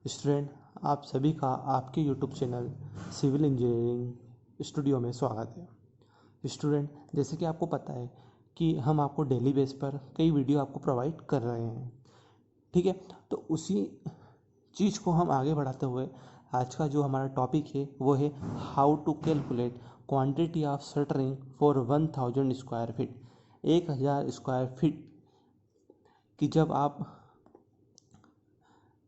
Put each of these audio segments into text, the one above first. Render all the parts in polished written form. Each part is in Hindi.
स्टूडेंट, आप सभी का आपके YouTube channel civil engineering studio में स्वागत है। स्टूडेंट, जैसे कि आपको पता है कि हम आपको डेली बेस पर कई वीडियो आपको प्रोवाइड कर रहे हैं, ठीक है। तो उसी चीज़ को हम आगे बढ़ाते हुए आज का जो हमारा टॉपिक है वो है how to calculate quantity of shuttering for 1000 square feet. 1000 square feet की जब आप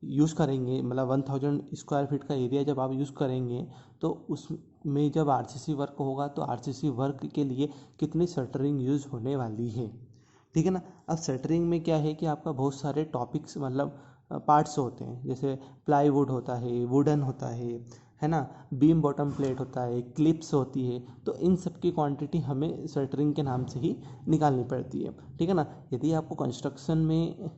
यूज़ करेंगे, मतलब 1000 स्क्वायर फीट का एरिया जब आप यूज़ करेंगे तो उसमें जब आरसीसी वर्क होगा तो आरसीसी वर्क के लिए कितनी शटरिंग यूज़ होने वाली है, ठीक है ना। अब शटरिंग में क्या है कि आपका बहुत सारे टॉपिक्स, मतलब पार्ट्स होते हैं। जैसे प्लाईवुड होता है, वुडन होता है ना, बीम बॉटम प्लेट होता है, क्लिप्स होती है। तो इन सब की क्वांटिटी हमें शटरिंग के नाम से ही निकालनी पड़ती है, ठीक है ना। यदि आपको कंस्ट्रक्शन में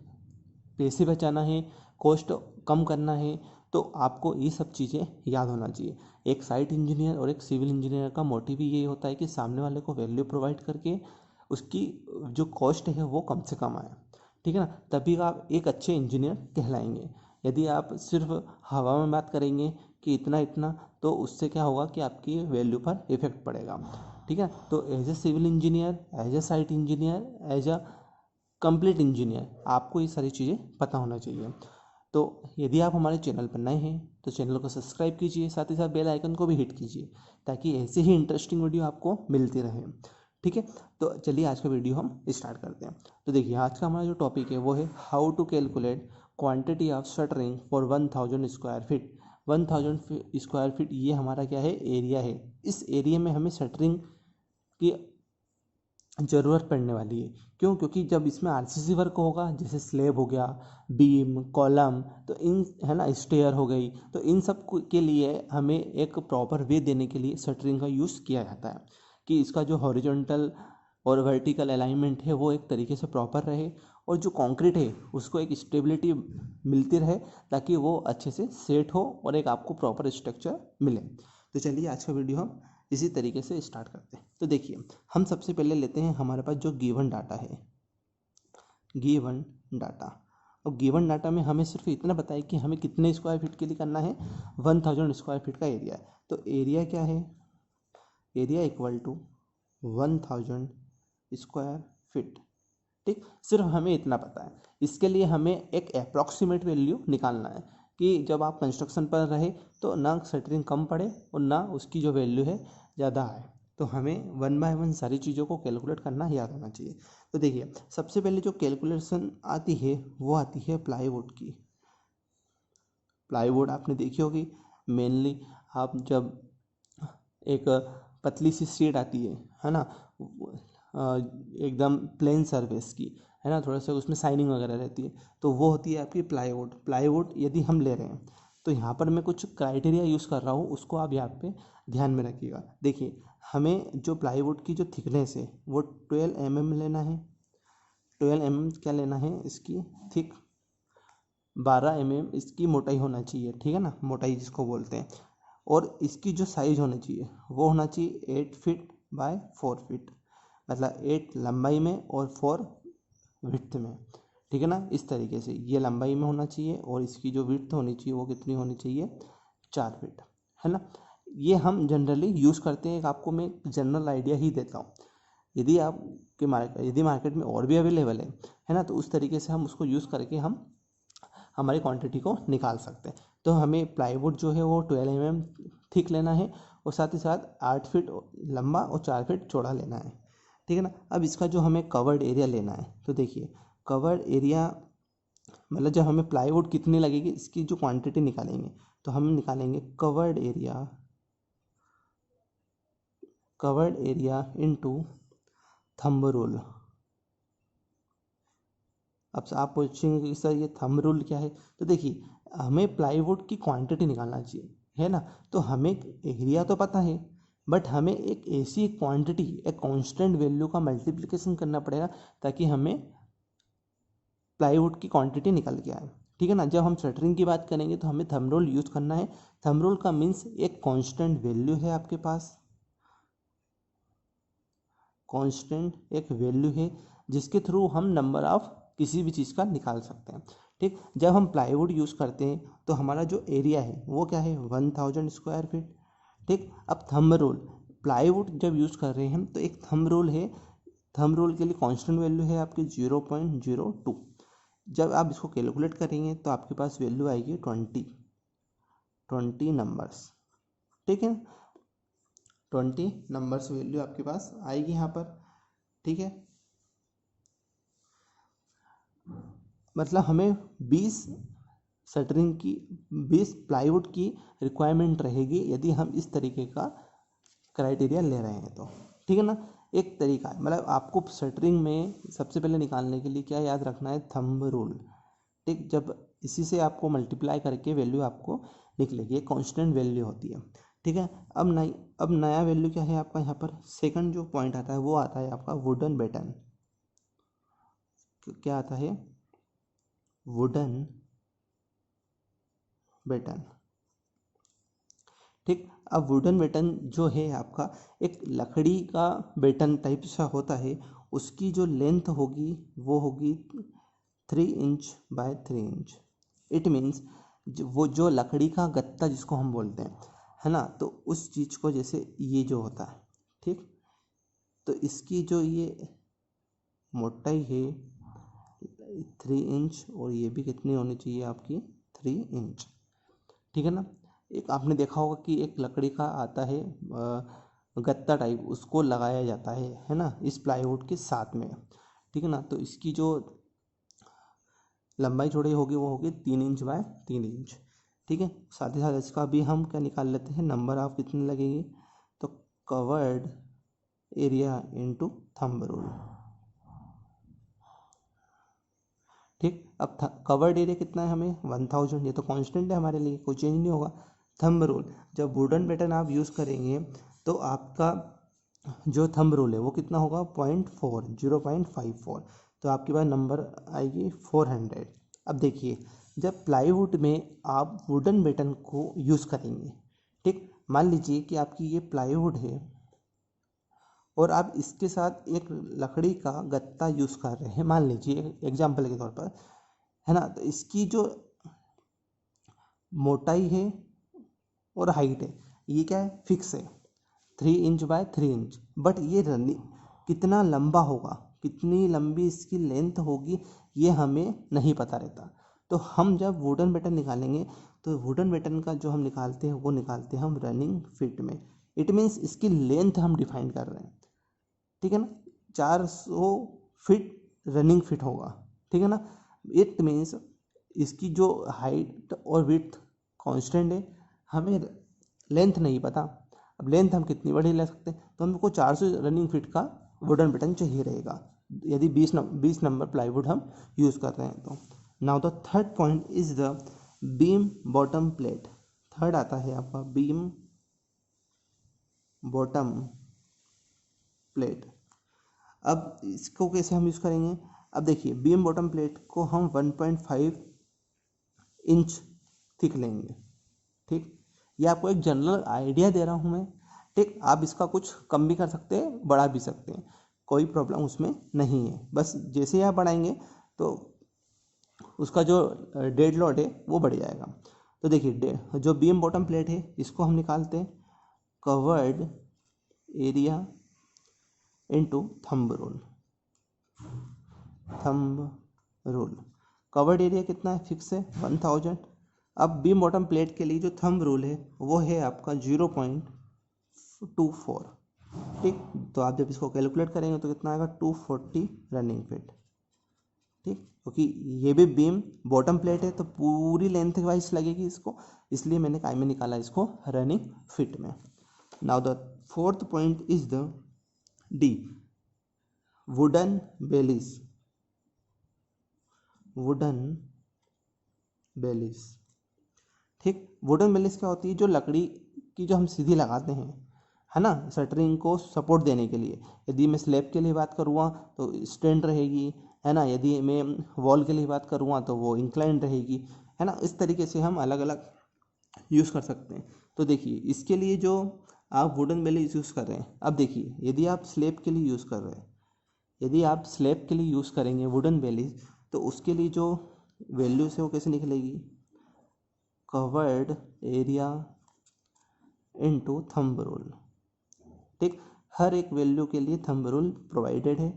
पैसे बचाना है, कॉस्ट कम करना है, तो आपको ये सब चीज़ें याद होना चाहिए। एक साइट इंजीनियर और एक सिविल इंजीनियर का मोटिव ही ये होता है कि सामने वाले को वैल्यू प्रोवाइड करके उसकी जो कॉस्ट है वो कम से कम आए, ठीक है ना। तभी आप एक अच्छे इंजीनियर कहलाएंगे। यदि आप सिर्फ हवा में बात करेंगे कि इतना इतना, तो उससे क्या होगा कि आपकी वैल्यू पर इफेक्ट पड़ेगा, ठीक है। तो as a civil engineer, as a site engineer, as a complete engineer, आपको ये सारी चीज़ें पता होना चाहिए। तो यदि आप हमारे चैनल पर नए हैं तो चैनल को सब्सक्राइब कीजिए, साथ ही साथ बेल आइकन को भी हिट कीजिए ताकि ऐसे ही इंटरेस्टिंग वीडियो आपको मिलती रहे, ठीक है। तो चलिए आज का वीडियो हम स्टार्ट करते हैं। तो देखिए, आज का हमारा जो टॉपिक है वो है how to calculate quantity of shuttering for 1000 square feet. 1000 square feet ये हमारा क्या है, एरिया है। इस एरिया में हमें शटरिंग की ज़रूरत पड़ने वाली है। क्यों? क्योंकि जब इसमें आरसीसी वर्क होगा, जैसे स्लेब हो गया, बीम, कॉलम, तो इन, है ना, स्टेयर हो गई, तो इन सब के लिए हमें एक प्रॉपर वे देने के लिए शटरिंग का यूज़ किया जाता है कि इसका जो हॉरिजॉन्टल और वर्टिकल अलाइनमेंट है वो एक तरीके से प्रॉपर रहे, और जो कंक्रीट है उसको एक स्टेबिलिटी मिलती रहे ताकि वो अच्छे से सेट हो और एक आपको प्रॉपर स्ट्रक्चर मिले। तो चलिए आज का वीडियो हम इसी तरीके से स्टार्ट करते हैं। तो देखिए, हम सबसे पहले लेते हैं हमारे पास जो गिवन डाटा है, गिवन डाटा। और गिवन डाटा में हमें सिर्फ इतना बताया कि हमें कितने स्क्वायर फीट के लिए करना है, 1000 स्क्वायर फीट का एरिया है। तो एरिया क्या है, area equal to 1000 square feet, ठीक। सिर्फ हमें इतना पता है। इसके लिए हमें एक अप्रॉक्सीमेट वैल्यू निकालना है कि जब आप कंस्ट्रक्शन पर रहे तो ना शटरिंग कम पड़े और ना उसकी जो वैल्यू है ज़्यादा आए। तो हमें वन बाय वन सारी चीज़ों को कैलकुलेट करना याद होना चाहिए। तो देखिए, सबसे पहले जो कैलकुलेशन आती है वो आती है प्लाईवुड की। प्लाईवुड आपने देखी होगी। मेनली आप जब एक पतली सी शीट आती है ना, एकदम प्लेन सरफेस की, है ना, थोड़ा सा उसमें शाइनिंग वगैरह रहती है, तो वो होती है आपकी प्लाईवुड। प्लाईवुड यदि हम ले रहे हैं तो यहाँ पर मैं कुछ क्राइटेरिया यूज़ कर रहा हूँ, उसको आप यहाँ पे ध्यान में रखिएगा। देखिए, हमें जो प्लाईवुड की जो थिकनेस है वो 12 mm लेना है। 12 mm क्या लेना है, इसकी थिक 12 mm इसकी मोटाई होना चाहिए, ठीक है ना, मोटाई जिसको बोलते हैं। और इसकी जो साइज़ होनी चाहिए वो होना चाहिए 8 फीट बाय 4 फीट, मतलब 8 लंबाई में और 4 विड्थ में, ठीक है ना। इस तरीके से ये लंबाई में होना चाहिए और इसकी जो विड्थ होनी चाहिए वो कितनी होनी चाहिए, 4 फीट, है ना। ये हम जनरली यूज़ करते हैं। एक आपको मैं जनरल आइडिया ही देता हूँ। यदि यदि मार्केट में और भी अवेलेबल है ना, तो उस तरीके से हम उसको यूज़ करके हम हमारी क्वांटिटी को निकाल सकते हैं। तो हमें प्लाईवुड जो है वो 12 mm थिक लेना है और साथ ही साथ 8 फीट लंबा और 4 फीट चौड़ा लेना है, ठीक है ना। अब इसका जो हमें कवर्ड एरिया लेना है, तो देखिए, कवर्ड एरिया मतलब जब हमें प्लाईवुड कितनी लगेगी इसकी जो क्वांटिटी निकालेंगे, तो हम निकालेंगे covered area into thumb rule. अब आप पूछेंगे कि सर ये थंब रूल क्या है, तो देखिए, हमें प्लाईवुड की क्वांटिटी निकालना चाहिए, है ना। तो हमें एरिया तो पता है, बट हमें एक ऐसी क्वांटिटी, एक कांस्टेंट वैल्यू का मल्टीप्लिकेशन करना पड़ेगा ताकि हमें प्लाईवुड की क्वांटिटी निकल के आए, ठीक है ना। जब हम शटरिंग की बात करेंगे तो हमें थंब रूल यूज़ करना है। थंब रूल का मीन्स एक कांस्टेंट वैल्यू है आपके पास, कांस्टेंट एक वैल्यू है जिसके थ्रू हम नंबर ऑफ किसी भी चीज़ का निकाल सकते हैं, ठीक, जब हम प्लाईवुड यूज़ करते हैं तो हमारा जो एरिया है वो क्या है 1000 स्क्वायर फीट। ठीक, अब थंब रूल, प्लाईवुड जब यूज़ कर रहे हैं हम तो एक थंब रूल है, थंब रूल के लिए कांस्टेंट वैल्यू है आपकी 0.02। जब आप इसको कैलकुलेट करेंगे तो आपके पास वैल्यू आएगी 20 नंबर्स। ठीक है, 20 नंबर्स वैल्यू आपके पास आएगी यहाँ पर। ठीक है, मतलब हमें 20 शटरिंग की 20 प्लाईवुड की रिक्वायरमेंट रहेगी यदि हम इस तरीके का क्राइटेरिया ले रहे हैं तो। ठीक है ना, एक तरीका है, मतलब आपको शटरिंग में सबसे पहले निकालने के लिए क्या याद रखना है, थंब रूल। ठीक, जब इसी से आपको मल्टीप्लाई करके वैल्यू आपको निकलेगी, एक कांस्टेंट वैल्यू होती है। ठीक है, अब नया वैल्यू क्या है आपका, यहाँ पर सेकंड जो पॉइंट आता है वो आता है आपका वुडन बैटन। क्या आता है, वुडन बैटन। ठीक, अब वुडन बैटन जो है आपका एक लकड़ी का बैटन टाइप सा होता है, उसकी जो लेंथ होगी वो होगी 3 inch by 3 inch. It means वो जो लकड़ी का गत्ता जिसको हम बोलते हैं, है ना, तो उस चीज़ को जैसे ये जो होता है, ठीक, तो इसकी जो ये मोटाई है 3 इंच और ये भी कितनी होनी चाहिए आपकी 3 इंच। ठीक है ना, एक आपने देखा होगा कि एक लकड़ी का आता है गत्ता टाइप, उसको लगाया जाता है ना, इस प्लाईवुड के साथ में। ठीक है ना, तो इसकी जो लंबाई चौड़ाई होगी वो होगी 3 इंच बाय 3 इंच। ठीक है, साथ ही साथ इसका भी हम क्या निकाल लेते हैं, नंबर ऑफ कितने लगेगी, तो covered area into thumb rule. ठीक, अब कवर्ड एरिया कितना है हमें 1000, ये तो कांस्टेंट है हमारे लिए, कोई चेंज नहीं होगा। थंब रूल, जब वुडन पैटर्न आप यूज़ करेंगे तो आपका जो थंब रूल है वो कितना होगा 0.54, तो आपके पास नंबर आएगी 400। अब देखिए, जब प्लाईवुड में आप वुडन पैटर्न को यूज़ करेंगे, ठीक, मान लीजिए कि आपकी ये प्लाईवुड है और आप इसके साथ एक लकड़ी का गत्ता यूज़ कर रहे हैं, मान लीजिए एग्जाम्पल के तौर पर, है ना, तो इसकी जो मोटाई है और हाइट है ये क्या है, फिक्स है 3 इंच बाय 3 इंच। बट ये रनिंग कितना लंबा होगा, कितनी लंबी इसकी लेंथ होगी, ये हमें नहीं पता रहता। तो हम जब वुडन पैटर्न निकालेंगे तो वुडन पैटर्न का जो हम निकालते हैं वो निकालते हैं हम रनिंग फिट में। इट मीन्स इसकी लेंथ हम डिफाइन कर रहे हैं। ठीक है ना, 400 फीट रनिंग फिट होगा। ठीक है ना, इट मीन्स इसकी जो हाइट और विड्थ कांस्टेंट है, हमें लेंथ नहीं पता। अब लेंथ हम कितनी बड़ी ले सकते हैं, तो हमको 400 रनिंग फिट का वुडन पैटर्न चाहिए रहेगा यदि 20 नंबर प्लाईवुड हम यूज़ कर रहे हैं तो। Now the third point is the beam bottom plate. Third आता है आपका बीम बॉटम प्लेट। अब इसको कैसे हम यूज़ करेंगे, अब देखिए बीम बॉटम प्लेट को हम 1.5 इंच थिक लेंगे। ठीक, ये आपको एक जनरल आइडिया दे रहा हूँ मैं। ठीक, आप इसका कुछ कम भी कर सकते हैं, बढ़ा भी सकते हैं, कोई प्रॉब्लम उसमें नहीं है। बस जैसे ही आप बढ़ाएंगे तो उसका जो डेड लोड है वो बढ़ जाएगा। तो देखिए जो बीम बॉटम प्लेट है इसको हम निकालते हैं covered area into thumb rule. Thumb rule, covered area कितना है, फिक्स है 1000। अब बीम बॉटम प्लेट के लिए जो थंब रूल है वो है आपका 0.24। ठीक, तो आप जब इसको कैलकुलेट करेंगे तो कितना आएगा 240 रनिंग फिट। ठीक, क्योंकि ये भी बीम बॉटम प्लेट है तो पूरी लेंथ वाइज लगेगी इसको, इसलिए मैंने काय में निकाला इसको रनिंग फिट में। Now the fourth point is the D, wooden ballies. Wooden ballies, ठीक, वुडन बेलीज क्या होती है, जो लकड़ी की जो हम सीधी लगाते हैं, है ना, शटरिंग को सपोर्ट देने के लिए। यदि मैं स्लैब के लिए बात करूँगा तो स्टैंड रहेगी, है ना, यदि मैं वॉल के लिए बात करूँगा तो वो इंक्लाइन रहेगी, है ना, इस तरीके से हम अलग अलग यूज़ कर सकते हैं। तो देखिए इसके लिए जो आप वुडन बेलीज यूज़ कर रहे हैं, अब देखिए यदि आप स्लैब के लिए यूज़ कर रहे हैं, यदि आप स्लैब के लिए यूज़ करेंगे वुडन बेलीज तो उसके लिए जो वैल्यू से वो कैसे निकलेगी, covered area into thumb rule. ठीक, हर एक वैल्यू के लिए थंब रूल प्रोवाइडेड है,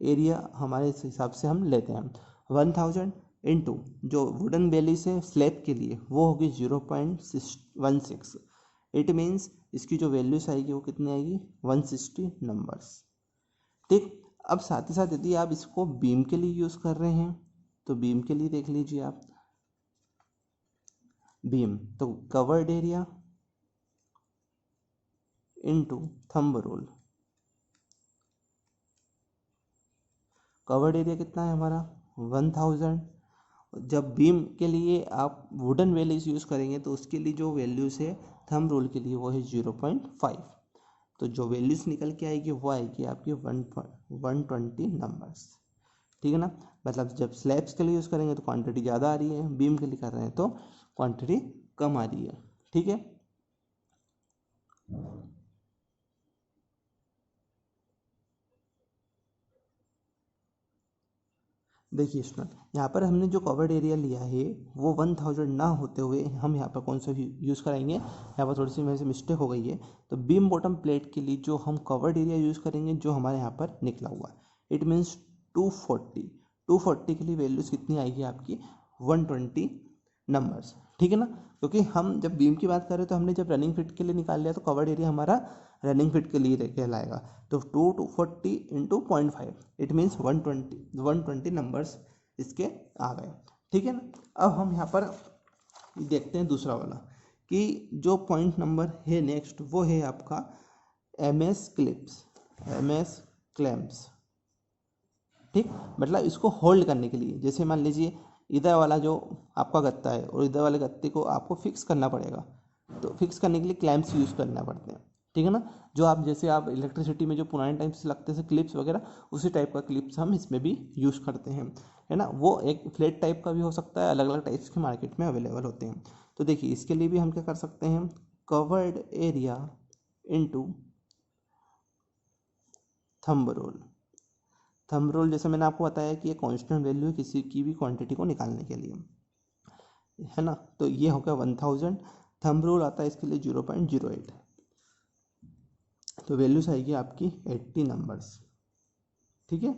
एरिया हमारे हिसाब से हम लेते हैं। 1000 इंटू जो वुडन बेलिस है स्लैब के लिए वो होगी 0.16। इट मीन्स इसकी जो वैल्यूज आएगी वो कितनी आएगी, 160 नंबर्स। ठीक, अब साथ ही साथ यदि आप इसको बीम के लिए यूज़ कर रहे हैं तो बीम के लिए देख लीजिए आप, बीम तो covered area into thumb rule. Covered area कितना है हमारा 1000। जब बीम के लिए आप वुडन वैल्यूज यूज़ करेंगे तो उसके लिए जो वैल्यूज है थंब रूल के लिए वो है 0.5। तो जो वैल्यूज निकल के आएगी वो आएगी आपकी 120 नंबर्स। ठीक है ना, मतलब जब स्लैब्स के लिए यूज़ करेंगे तो क्वांटिटी ज़्यादा आ रही है, बीम के लिए कर रहे हैं तो क्वांटिटी कम आ रही है। ठीक है, देखिए स्टूडेंट, यहाँ पर हमने जो कवर्ड एरिया लिया है वो 1000 ना होते हुए हम यहाँ पर कौन सा यूज़ कराएंगे, यहाँ पर थोड़ी सी मेरे से मिस्टेक हो गई है। तो बीम बॉटम प्लेट के लिए जो हम कवर्ड एरिया यूज़ करेंगे जो हमारे यहाँ पर निकला हुआ है, इट मीन्स 240 के लिए वैल्यूज़ कितनी आएगी आपकी 120 नंबर्स। ठीक है ना, क्योंकि हम जब बीम की बात करें तो हमने जब रनिंग फिट के लिए निकाल लिया तो कवर्ड एरिया हमारा रनिंग फिट के लिए कहलाएगा। तो 240 इंटू 0.5 इट मीन्स 120 नंबर्स इसके आ गए। ठीक है ना, अब हम यहाँ पर देखते हैं दूसरा वाला कि जो पॉइंट नंबर है नेक्स्ट वो है आपका MS क्लैम्प्स। ठीक, मतलब इसको होल्ड करने के लिए, जैसे मान लीजिए इधर वाला जो आपका गत्ता है और इधर वाले गत्ते को आपको फिक्स करना पड़ेगा, तो फिक्स करने के लिए क्लैम्प्स यूज़ करना पड़ते हैं। ठीक है ना, जो आप जैसे आप इलेक्ट्रिसिटी में जो पुराने टाइम से लगते थे क्लिप्स वगैरह, उसी टाइप का क्लिप्स हम इसमें भी यूज़ करते हैं, है ना। वो एक फ्लैट टाइप का भी हो सकता है, अलग अलग टाइप्स के मार्केट में अवेलेबल होते हैं। तो देखिए इसके लिए भी हम क्या कर सकते हैं, covered area into thumb rule. Thumb rule जैसे मैंने आपको बताया कि ये कांस्टेंट वैल्यू है किसी की भी क्वांटिटी को निकालने के लिए, है ना। तो ये हो गया 1000, थंब रूल आता है इसके लिए 0.08। तो वैल्यूज आएगी आपकी 80 नंबर्स। ठीक है,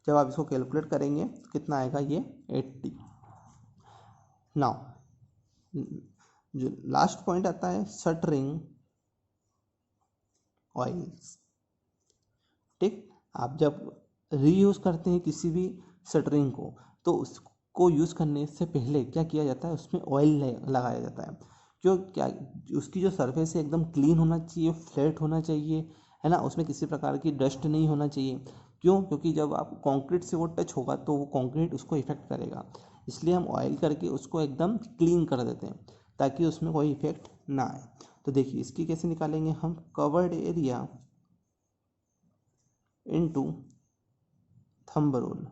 जब आप इसको कैलकुलेट करेंगे तो कितना आएगा ये 80। नाउ जो लास्ट पॉइंट आता है शटरिंग ऑयल्स। ठीक, आप जब रीयूज़ करते हैं किसी भी शटरिंग को तो उसको यूज़ करने से पहले क्या किया जाता है, उसमें ऑयल लगाया जाता है। क्यों, क्या उसकी जो सरफेस है एकदम क्लीन होना चाहिए, फ्लैट होना चाहिए, है ना, उसमें किसी प्रकार की डस्ट नहीं होना चाहिए। क्यों, क्योंकि जब आप कंक्रीट से वो टच होगा तो वो कंक्रीट उसको इफेक्ट करेगा, इसलिए हम ऑयल करके उसको एकदम क्लीन कर देते हैं ताकि उसमें कोई इफेक्ट ना आए। तो देखिए इसकी कैसे निकालेंगे हम, covered area into thumb rule.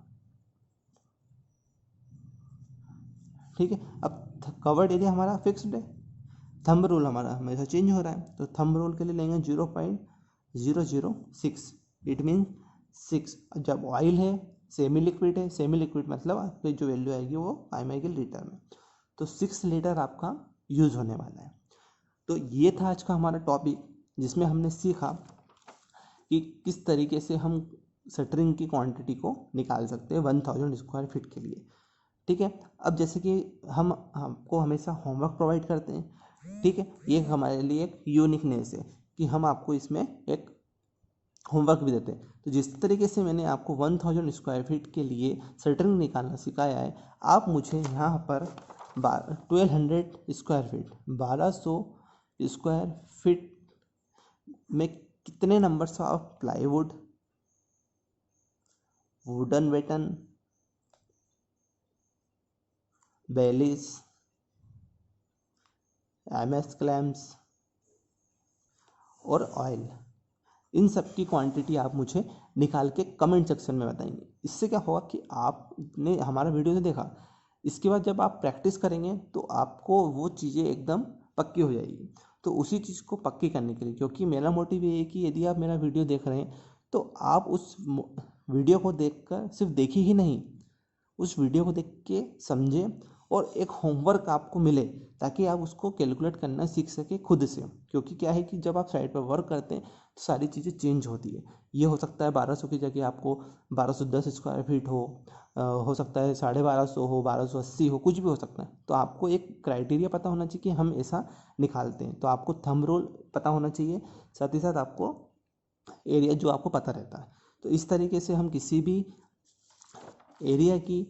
ठीक है, अब कवर्ड एरिया हमारा फिक्स्ड है, थंब रूल हमारा हमेशा चेंज हो रहा है, तो थंब रूल के लिए लेंगे 0.006। It mean 6। जब ऑयल है, सेमी लिक्विड है, सेमी लिक्विड मतलब आपकी जो वैल्यू आएगी वो टाइम आएगी लीटर में, तो 6 लीटर आपका यूज़ होने वाला है। तो ये था आज का हमारा टॉपिक जिसमें हमने सीखा कि किस तरीके से हम शटरिंग की क्वांटिटी को निकाल सकते हैं 1000 स्क्वायर फीट के लिए। ठीक है, अब जैसे कि हम आपको हमेशा होमवर्क प्रोवाइड करते हैं, ठीक है, ये हमारे लिए एक यूनिकनेस है कि हम आपको इसमें एक होमवर्क भी देते हैं। तो जिस तरीके से मैंने आपको 1000 स्क्वायर फीट के लिए शटरिंग निकालना सिखाया है, आप मुझे यहाँ पर 1200 स्क्वायर फीट 1200 स्क्वायर फीट में कितने numbers of plywood, wooden batten, ballies, MS clamps और ऑयल, इन सब की क्वांटिटी आप मुझे निकाल के कमेंट सेक्शन में बताएंगे। इससे क्या होगा कि आपने हमारा वीडियो तो देखा, इसके बाद जब आप प्रैक्टिस करेंगे तो आपको वो चीज़ें एकदम पक्की हो जाएगी। तो उसी चीज़ को पक्की करने के लिए, क्योंकि मेरा मोटिव ये है कि यदि आप मेरा वीडियो देख रहे हैं तो आप उस वीडियो को देखकर सिर्फ देखी ही नहीं, उस वीडियो को देख के समझें और एक होमवर्क आपको मिले ताकि आप उसको कैलकुलेट करना सीख सके खुद से। क्योंकि क्या है कि जब आप साइट पर वर्क करते हैं तो सारी चीज़ें चेंज होती है। ये हो सकता है 1200 की जगह आपको 1210 स्क्वायर फीट हो सकता है 1250 हो, 1280 हो, कुछ भी हो सकता है। तो आपको एक क्राइटेरिया पता होना चाहिए कि हम ऐसा निकालते हैं। तो आपको थंब रूल पता होना चाहिए, साथ ही साथ आपको एरिया जो आपको पता रहता है। तो इस तरीके से हम किसी भी एरिया की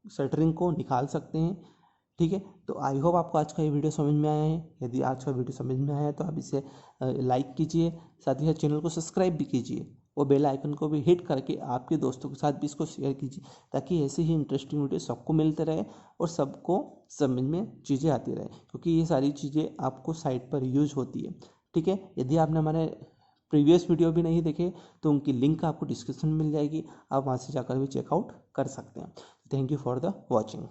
शटरिंग को निकाल सकते हैं। ठीक है, तो आई होप आपको आज का ये वीडियो समझ में आया है। यदि आज का वीडियो समझ में आया है तो आप इसे लाइक कीजिए, साथ ही साथ चैनल को सब्सक्राइब भी कीजिए और बेल आइकन को भी हिट करके आपके दोस्तों के साथ भी इसको शेयर कीजिए ताकि ऐसे ही इंटरेस्टिंग वीडियो सबको मिलते रहे और सबको समझ में चीज़ें आती रहे, क्योंकि ये सारी चीज़ें आपको साइट पर यूज होती है। ठीक है, यदि आपने हमारे प्रीवियस वीडियो भी नहीं देखे तो उनकी लिंक आपको डिस्क्रिप्शन में मिल जाएगी, आप वहाँ से जाकर भी चेकआउट कर सकते हैं। Thank you for the watching.